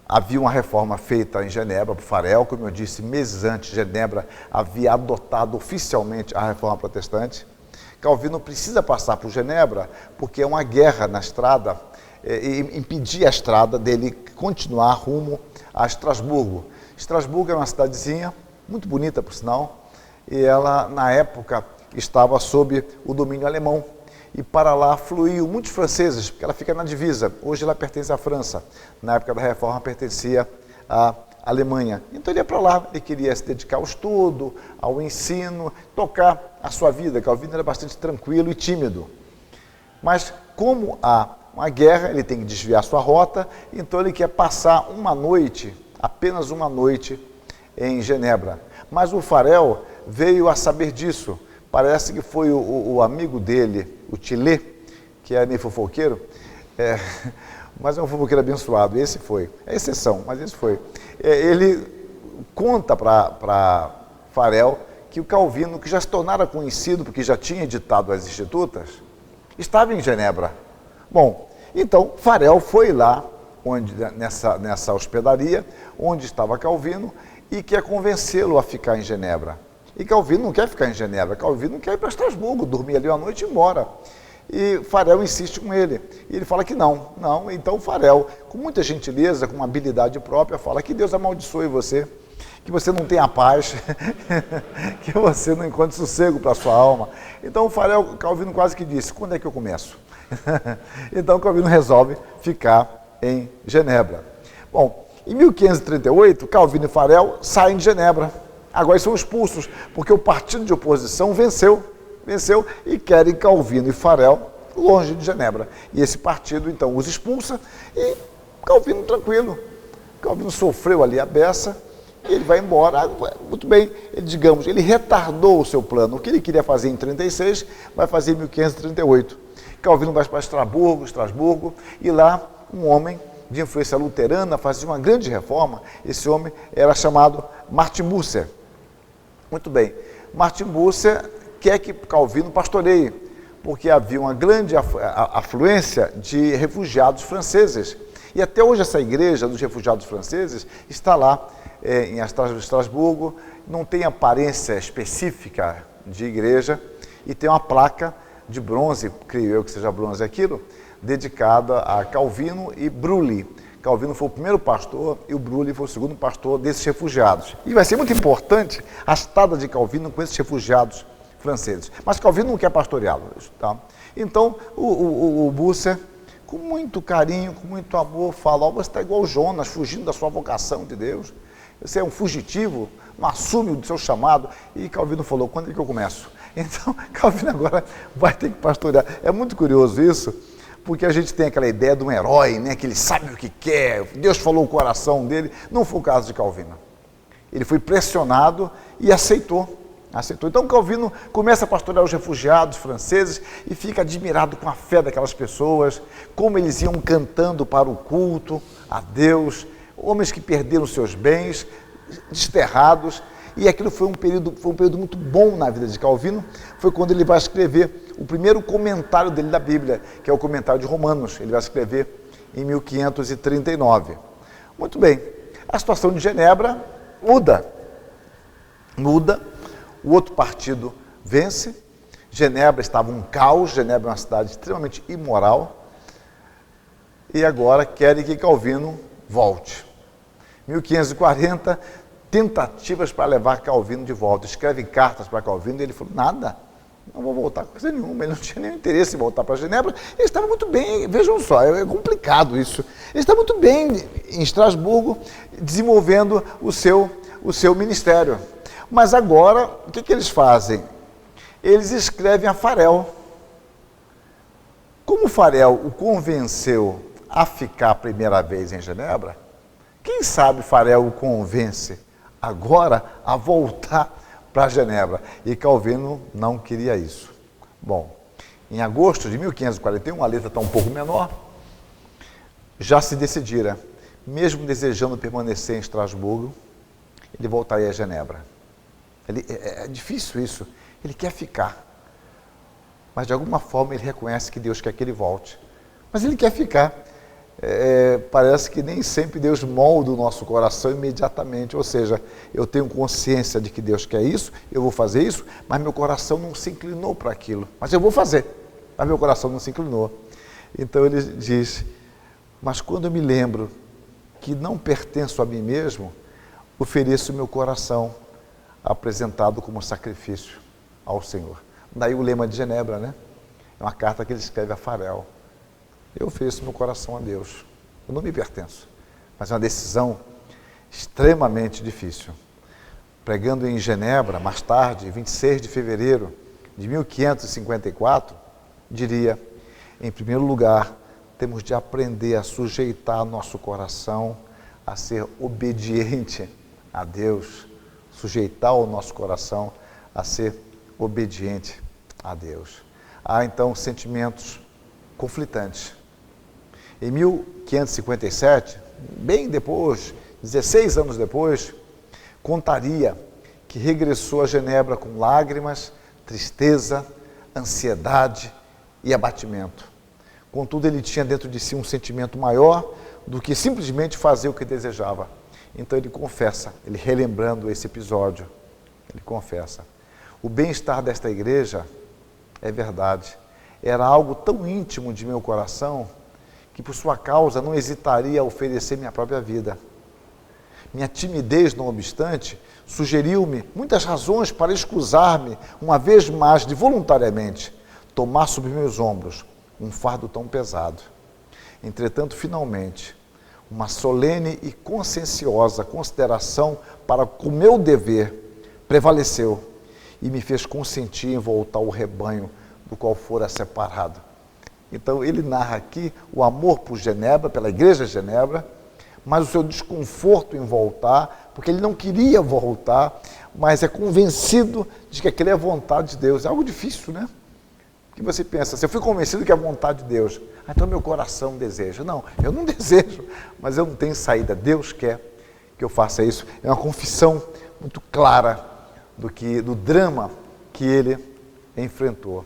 Havia uma reforma feita em Genebra por Farel, como eu disse, meses antes, Genebra havia adotado oficialmente a reforma protestante. Calvino precisa passar por Genebra porque é uma guerra na estrada, e impedir a estrada dele continuar rumo a Estrasburgo. Estrasburgo é uma cidadezinha, muito bonita por sinal, e ela, na época, estava sob o domínio alemão. E para lá fluíam muitos franceses, porque ela fica na divisa. Hoje ela pertence à França. Na época da Reforma pertencia à Alemanha. Então ele ia para lá, ele queria se dedicar ao estudo, ao ensino, tocar a sua vida. Calvino era bastante tranquilo e tímido. Mas como há uma guerra, ele tem que desviar sua rota, então ele quer passar uma noite, apenas uma noite, em Genebra. Mas o Farel veio a saber disso. Parece que foi o amigo dele, o Tillet, que é meio fofoqueiro, mas é um fofoqueiro abençoado, esse foi, é exceção, mas esse foi. Ele conta para Farel que o Calvino, que já se tornara conhecido, porque já tinha editado as Institutas, estava em Genebra. Bom, então Farel foi lá, nessa hospedaria, onde estava Calvino, e quer convencê-lo a ficar em Genebra. E Calvino não quer ficar em Genebra, Calvino quer ir para Estrasburgo, dormir ali uma noite e ir embora. E Farel insiste com ele. E ele fala que não. Então Farel, com muita gentileza, com uma habilidade própria, fala que Deus amaldiçoe você, que você não tenha paz, que você não encontre sossego para a sua alma. Então Calvino quase que disse, quando é que eu começo? Então Calvino resolve ficar em Genebra. Bom, em 1538, Calvino e Farel saem de Genebra. Agora são expulsos, porque o partido de oposição venceu e querem Calvino e Farel longe de Genebra. E esse partido, então, os expulsa e Calvino tranquilo. Calvino sofreu ali a beça e ele vai embora. Muito bem, ele retardou o seu plano. O que ele queria fazer em 36, vai fazer em 1538. Calvino vai para Estrasburgo, e lá um homem de influência luterana fazia uma grande reforma. Esse homem era chamado Martin Bucer. Muito bem, Martin Bucer quer que Calvino pastoreie, porque havia uma grande afluência de refugiados franceses. E até hoje essa igreja dos refugiados franceses está lá em Estrasburgo, não tem aparência específica de igreja e tem uma placa de bronze, creio eu que seja bronze aquilo, dedicada a Calvino e Brully. Calvino foi o primeiro pastor e o Brully foi o segundo pastor desses refugiados. E vai ser muito importante a estada de Calvino com esses refugiados franceses. Mas Calvino não quer pastoreá-los. Tá? Então, o Busser, com muito carinho, com muito amor, fala: você está igual Jonas, fugindo da sua vocação de Deus. Você é um fugitivo, não assume o seu chamado. E Calvino falou: quando é que eu começo? Então, Calvino agora vai ter que pastorear. É muito curioso isso, porque a gente tem aquela ideia de um herói, né, que ele sabe o que quer, Deus falou o coração dele. Não foi o caso de Calvino. Ele foi pressionado e aceitou. Então Calvino começa a pastorear os refugiados franceses e fica admirado com a fé daquelas pessoas, como eles iam cantando para o culto a Deus, homens que perderam seus bens, desterrados. E aquilo foi um período muito bom na vida de Calvino. Foi quando ele vai escrever o primeiro comentário dele da Bíblia, que é o comentário de Romanos. Ele vai escrever em 1539. Muito bem, a situação de Genebra muda. O outro partido vence. Genebra estava um caos. Genebra é uma cidade extremamente imoral. E agora querem que Calvino volte. 1540, tentativas para levar Calvino de volta. Escrevem cartas para Calvino e ele falou: nada, não vou voltar com coisa nenhuma. Ele não tinha nenhum interesse em voltar para Genebra. Ele estava muito bem, vejam só, é complicado isso. Ele está muito bem em Estrasburgo, desenvolvendo o seu ministério. Mas agora, o que eles fazem? Eles escrevem a Farel. Como Farel o convenceu a ficar a primeira vez em Genebra, quem sabe Farel o convence agora a voltar para Genebra. E Calvino não queria isso. Bom, em agosto de 1541, a letra está um pouco menor, já se decidira, mesmo desejando permanecer em Estrasburgo, ele voltaria a Genebra. É difícil isso, ele quer ficar, mas de alguma forma ele reconhece que Deus quer que ele volte, mas ele quer ficar. Parece que nem sempre Deus molda o nosso coração imediatamente, ou seja, eu tenho consciência de que Deus quer isso, eu vou fazer isso, mas meu coração não se inclinou para aquilo, mas eu vou fazer, mas meu coração não se inclinou. Então ele diz: mas quando eu me lembro que não pertenço a mim mesmo, ofereço meu coração apresentado como sacrifício ao Senhor. Daí o lema de Genebra, né? É uma carta que ele escreve a Farel. Eu ofereço meu coração a Deus. Eu não me pertenço. Mas é uma decisão extremamente difícil. Pregando em Genebra, mais tarde, 26 de fevereiro de 1554, diria: em primeiro lugar, temos de aprender a sujeitar nosso coração a ser obediente a Deus. Sujeitar o nosso coração a ser obediente a Deus. Há então sentimentos conflitantes. Em 1557, bem depois, 16 anos depois, contaria que regressou a Genebra com lágrimas, tristeza, ansiedade e abatimento. Contudo, ele tinha dentro de si um sentimento maior do que simplesmente fazer o que desejava. Então ele confessa, ele relembrando esse episódio, ele confessa: o bem-estar desta igreja, é verdade, era algo tão íntimo de meu coração que por sua causa não hesitaria a oferecer minha própria vida. Minha timidez, não obstante, sugeriu-me muitas razões para escusar-me, uma vez mais, de voluntariamente tomar sobre meus ombros um fardo tão pesado. Entretanto, finalmente, uma solene e conscienciosa consideração para com o meu dever prevaleceu e me fez consentir em voltar ao rebanho do qual fora separado. Então ele narra aqui o amor por Genebra, pela igreja de Genebra, mas o seu desconforto em voltar, porque ele não queria voltar, mas é convencido de que aquilo é a vontade de Deus. É algo difícil, né? Que você pensa: se eu fui convencido que é a vontade de Deus, então meu coração deseja. Não, eu não desejo, mas eu não tenho saída. Deus quer que eu faça isso. É uma confissão muito clara do drama que ele enfrentou.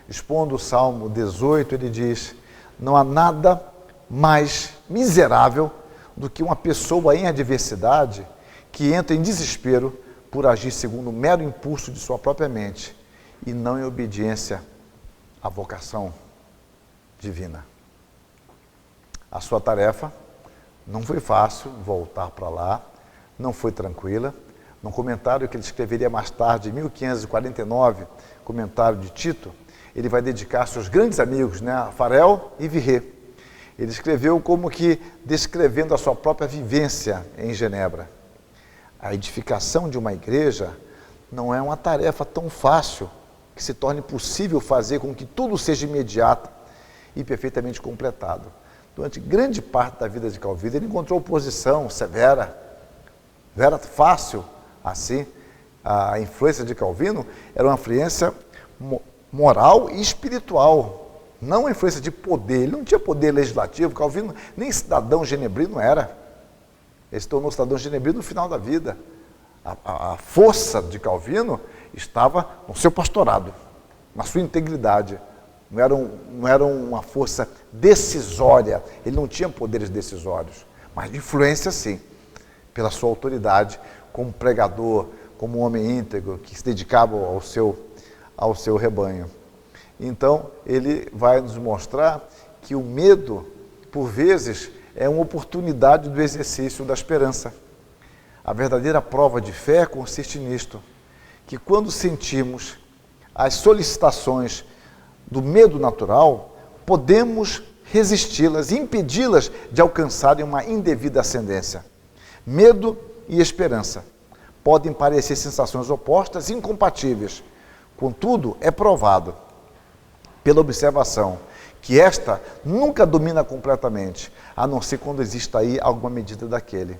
expondo o Salmo 18, ele diz: não há nada mais miserável do que uma pessoa em adversidade que entra em desespero por agir segundo o mero impulso de sua própria mente e não em obediência à vocação divina. A sua tarefa não foi fácil voltar para lá, não foi tranquila. Num comentário que ele escreveria mais tarde, em 1549, comentário de Tito, ele vai dedicar seus grandes amigos, Farel e Virré. Ele escreveu como que descrevendo a sua própria vivência em Genebra. A edificação de uma igreja não é uma tarefa tão fácil que se torne possível fazer com que tudo seja imediato e perfeitamente completado. Durante grande parte da vida de Calvino, ele encontrou oposição severa. Não era fácil assim. A influência de Calvino era uma influência moral e espiritual, não a influência de poder. Ele não tinha poder legislativo. Calvino nem cidadão genebrino era. Ele se tornou cidadão genebrino no final da vida. A força de estava no seu pastorado, na sua integridade. Não era uma força decisória, ele não tinha poderes decisórios, mas de influência sim, pela sua autoridade como pregador, como um homem íntegro, que se dedicava ao seu rebanho. Então, ele vai nos mostrar que o medo, por vezes, é uma oportunidade do exercício da esperança. A verdadeira prova de fé consiste nisto, que quando sentimos as solicitações do medo natural, podemos resisti-las, impedi-las de alcançarem uma indevida ascendência. Medo e esperança podem parecer sensações opostas e incompatíveis. Contudo, é provado pela observação que esta nunca domina completamente, a não ser quando exista aí alguma medida daquele.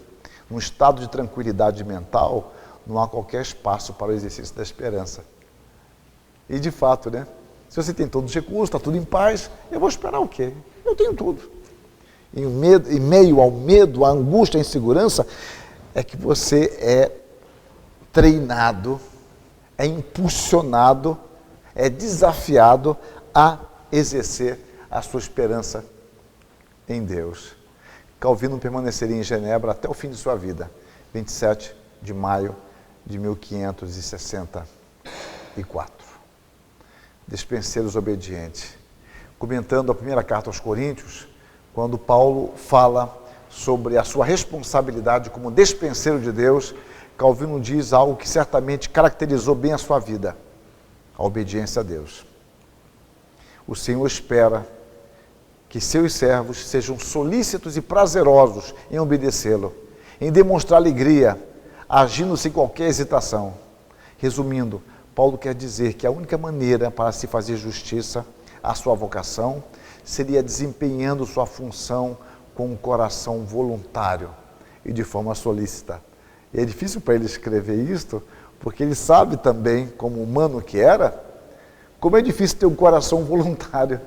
Num estado de tranquilidade mental, não há qualquer espaço para o exercício da esperança. E de fato, se você tem todos os recursos, está tudo em paz, eu vou esperar o quê? Eu tenho tudo. Em meio ao medo, à angústia, à insegurança, é que você é treinado, é impulsionado, é desafiado a exercer a sua esperança em Deus. Calvino permaneceria em Genebra até o fim de sua vida, 27 de maio de 1564. Despenseiros obedientes. Comentando a primeira carta aos Coríntios, quando Paulo fala sobre a sua responsabilidade como despenseiro de Deus, Calvino diz algo que certamente caracterizou bem a sua vida: a obediência a Deus. O Senhor espera que seus servos sejam solícitos e prazerosos em obedecê-lo, em demonstrar alegria, agindo sem qualquer hesitação. Resumindo, Paulo quer dizer que a única maneira para se fazer justiça à sua vocação seria desempenhando sua função com um coração voluntário e de forma solícita. E é difícil para ele escrever isto, porque ele sabe também, como humano que era, como é difícil ter um coração voluntário,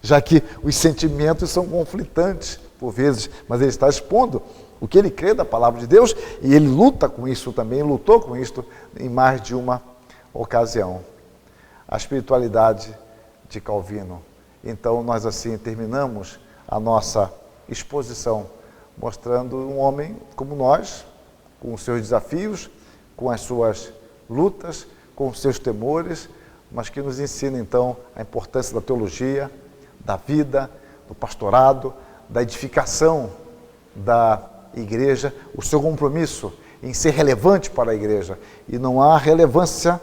já que os sentimentos são conflitantes por vezes, mas ele está expondo o que ele crê da palavra de Deus e ele luta com isso também, lutou com isso em mais de uma ocasião. A espiritualidade de Calvino. Então nós assim terminamos a nossa exposição, mostrando um homem como nós, com os seus desafios, com as suas lutas, com os seus temores, mas que nos ensina então a importância da teologia, da vida, do pastorado, da edificação da igreja, o seu compromisso em ser relevante para a igreja. E não há relevância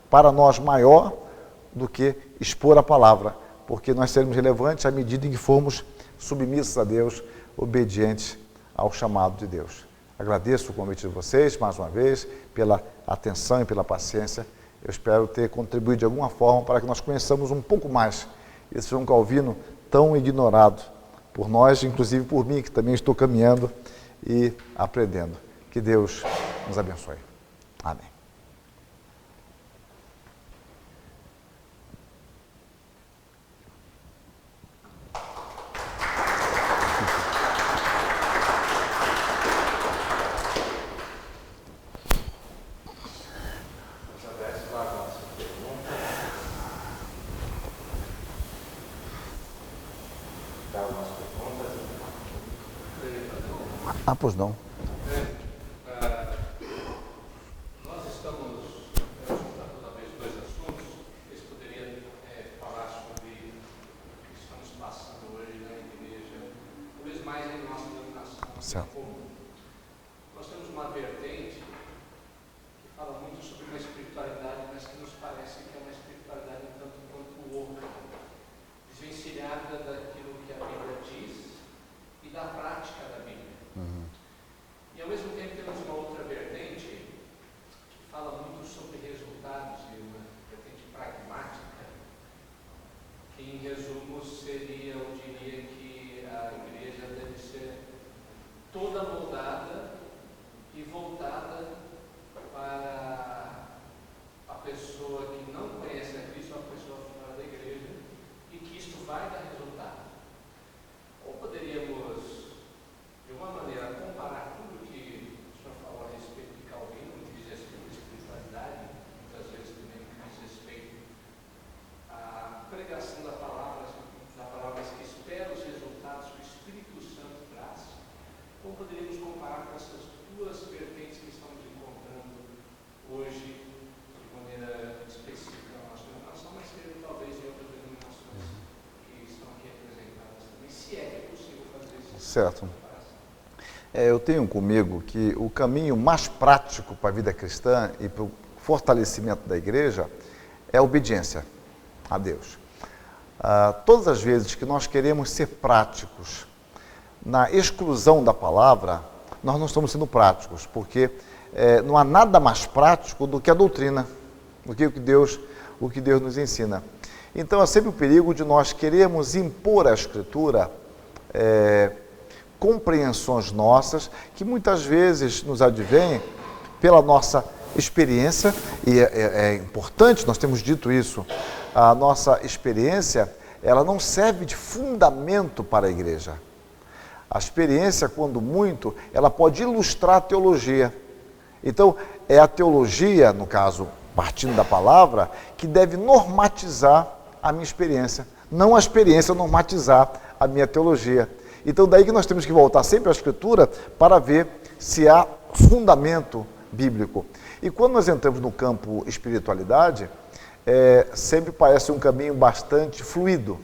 para nós maior do que expor a palavra, porque nós seremos relevantes à medida em que formos submissos a Deus, obedientes ao chamado de Deus. Agradeço o convite de vocês, mais uma vez, pela atenção e pela paciência. Eu espero ter contribuído de alguma forma para que nós conheçamos um pouco mais esse João Calvino tão ignorado por nós, inclusive por mim, que também estou caminhando e aprendendo. Que Deus nos abençoe. Amém. Ah, pois não. Nós estamos juntando talvez dois assuntos. Eles poderiam falar sobre o que estamos passando hoje na igreja, talvez mais em nossa denominação comum. Nós temos uma vertente que fala muito sobre uma espiritualidade, mas que nos parece que é uma espiritualidade um tanto quanto oca, desvencilhada daquilo que a Bíblia diz e da prática da Bíblia. E ao mesmo tempo temos uma outra vertente que fala muito sobre resultados, e uma vertente pragmática, que em resumo seria, eu diria que a igreja deve ser toda moldada e voltada para a pessoa que não conhece a Cristo, a pessoa fora da igreja, e que isto vai dar resultado. Ou poderíamos, de uma maneira, comparar tudo que o senhor falou a respeito de Calvino, que diz respeito à espiritualidade, muitas vezes também diz respeito à pregação da palavra, mas que espera os resultados que o Espírito Santo traz. Ou poderíamos comparar com essas duas vertentes que estamos encontrando hoje, de maneira específica na nossa denominação, mas talvez em outras denominações que estão aqui representadas também, se é que é possível fazer isso. Certo. Eu tenho comigo que o caminho mais prático para a vida cristã e para o fortalecimento da igreja é a obediência a Deus. Todas as vezes que nós queremos ser práticos na exclusão da palavra, nós não estamos sendo práticos, porque não há nada mais prático do que a doutrina, do que o que Deus nos ensina. Então, há sempre o perigo de nós querermos impor à Escritura compreensões nossas, que muitas vezes nos advêm pela nossa experiência, e é importante, nós temos dito isso, a nossa experiência, ela não serve de fundamento para a igreja. A experiência, quando muito, ela pode ilustrar a teologia. Então, é a teologia, no caso, partindo da palavra, que deve normatizar a minha experiência, não a experiência normatizar a minha teologia. Então, daí que nós temos que voltar sempre à Escritura para ver se há fundamento bíblico. E quando nós entramos no campo espiritualidade, sempre parece um caminho bastante fluido.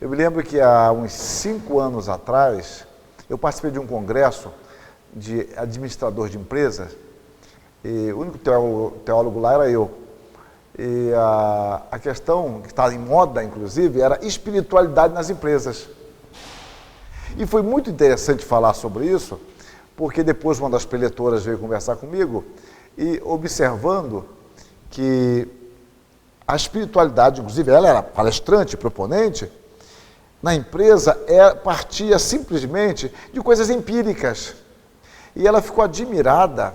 Eu me lembro que há uns 5 anos atrás, eu participei de um congresso de administrador de empresas, e o único teólogo lá era eu. E a questão que está em moda, inclusive, era espiritualidade nas empresas. E foi muito interessante falar sobre isso, porque depois uma das preletoras veio conversar comigo e observando que a espiritualidade, inclusive ela era palestrante, proponente, na empresa partia simplesmente de coisas empíricas. E ela ficou admirada,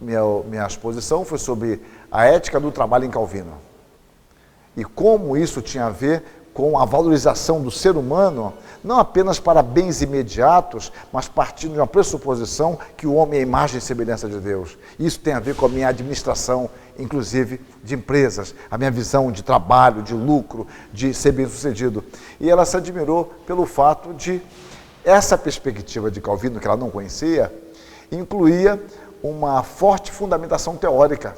minha exposição foi sobre a ética do trabalho em Calvino. E como isso tinha a ver com a valorização do ser humano, não apenas para bens imediatos, mas partindo de uma pressuposição que o homem é a imagem e semelhança de Deus. Isso tem a ver com a minha administração, inclusive de empresas, a minha visão de trabalho, de lucro, de ser bem-sucedido. E ela se admirou pelo fato de essa perspectiva de Calvino, que ela não conhecia, incluía uma forte fundamentação teórica.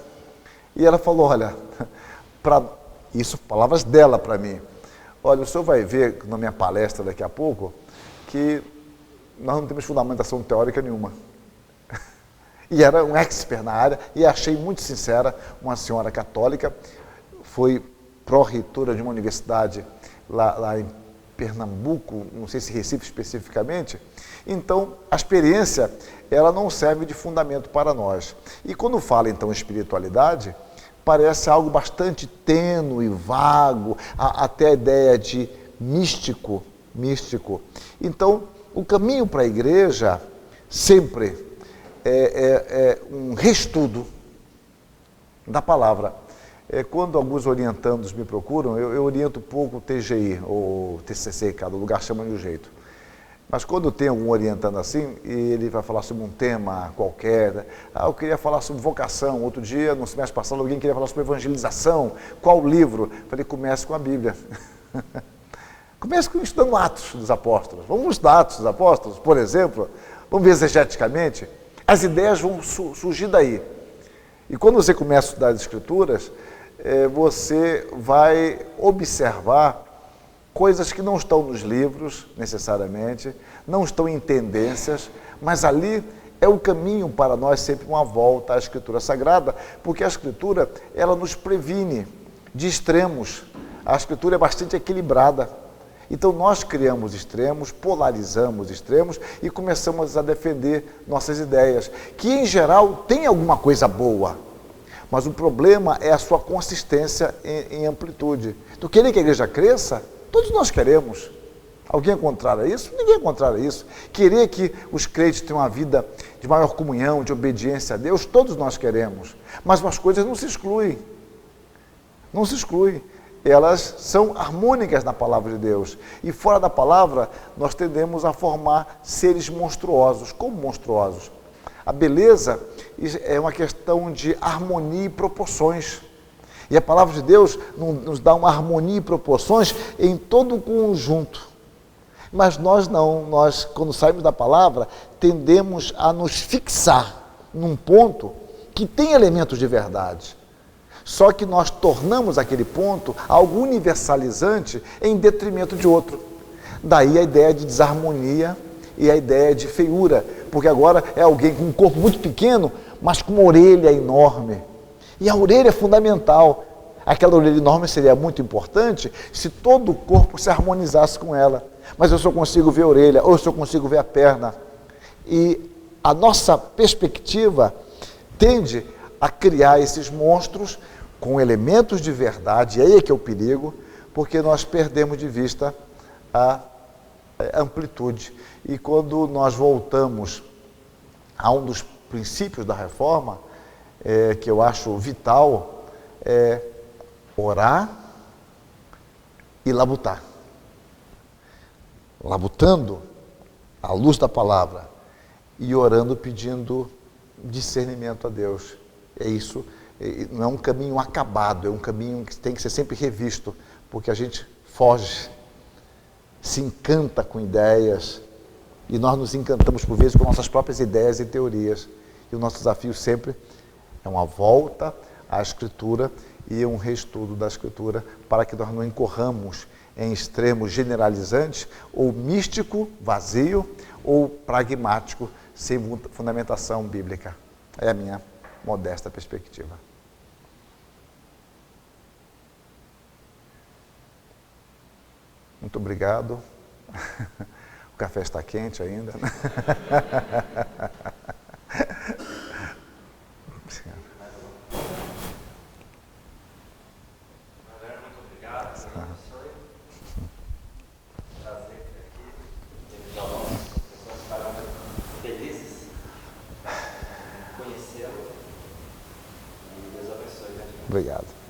E ela falou, olha, isso, palavras dela para mim, olha, o senhor vai ver na minha palestra daqui a pouco que nós não temos fundamentação teórica nenhuma. E era um expert na área, e achei muito sincera, uma senhora católica, foi pró-reitora de uma universidade lá em Pernambuco, não sei se Recife especificamente. Então, a experiência, ela não serve de fundamento para nós. E quando fala, então, espiritualidade, parece algo bastante tênue, vago, até a ideia de místico. Então, o caminho para a igreja sempre é um reestudo da palavra. Quando alguns orientandos me procuram, eu oriento pouco o TGI, ou TCC, cada lugar chama de um jeito. Mas quando tem algum orientando assim, e ele vai falar sobre um tema qualquer, eu queria falar sobre vocação, outro dia, no semestre passado, alguém queria falar sobre evangelização, qual livro? Falei, comece com a Bíblia. Comece estudando Atos dos Apóstolos. Vamos estudar Atos dos Apóstolos, por exemplo. Vamos ver exegeticamente. As ideias vão surgir daí. E quando você começa a estudar as Escrituras, você vai observar coisas que não estão nos livros, necessariamente, não estão em tendências, mas ali é o caminho para nós sempre uma volta à Escritura Sagrada, porque a Escritura, ela nos previne de extremos. A Escritura é bastante equilibrada. Então nós criamos extremos, polarizamos extremos e começamos a defender nossas ideias, que em geral tem alguma coisa boa, mas o problema é a sua consistência em amplitude. Tu querer que a igreja cresça? Todos nós queremos. Alguém é contrário a isso? Ninguém é contrário a isso. Querer que os crentes tenham uma vida de maior comunhão, de obediência a Deus, todos nós queremos. Mas as coisas não se excluem. Não se excluem. Elas são harmônicas na palavra de Deus. E fora da palavra, nós tendemos a formar seres monstruosos. Como monstruosos? A beleza é uma questão de harmonia e proporções. E a palavra de Deus nos dá uma harmonia e proporções em todo o conjunto. Mas nós não, nós quando saímos da palavra, tendemos a nos fixar num ponto que tem elementos de verdade. Só que nós tornamos aquele ponto algo universalizante em detrimento de outro. Daí a ideia de desarmonia e a ideia de feiura, porque agora é alguém com um corpo muito pequeno, mas com uma orelha enorme. E a orelha é fundamental. Aquela orelha enorme seria muito importante se todo o corpo se harmonizasse com ela. Mas eu só consigo ver a orelha, ou eu só consigo ver a perna. E a nossa perspectiva tende a criar esses monstros com elementos de verdade, e aí é que é o perigo, porque nós perdemos de vista a amplitude. E quando nós voltamos a um dos princípios da reforma, que eu acho vital, é orar e labutar. Labutando à luz da palavra e orando pedindo discernimento a Deus. É isso, não é um caminho acabado, é um caminho que tem que ser sempre revisto, porque a gente foge, se encanta com ideias, e nós nos encantamos por vezes com nossas próprias ideias e teorias. E o nosso desafio sempre é uma volta à Escritura e um reestudo da Escritura, para que nós não incorramos em extremos generalizantes, ou místico, vazio, ou pragmático, sem fundamentação bíblica. É a minha modesta perspectiva. Muito obrigado. O café está quente ainda. Obrigado.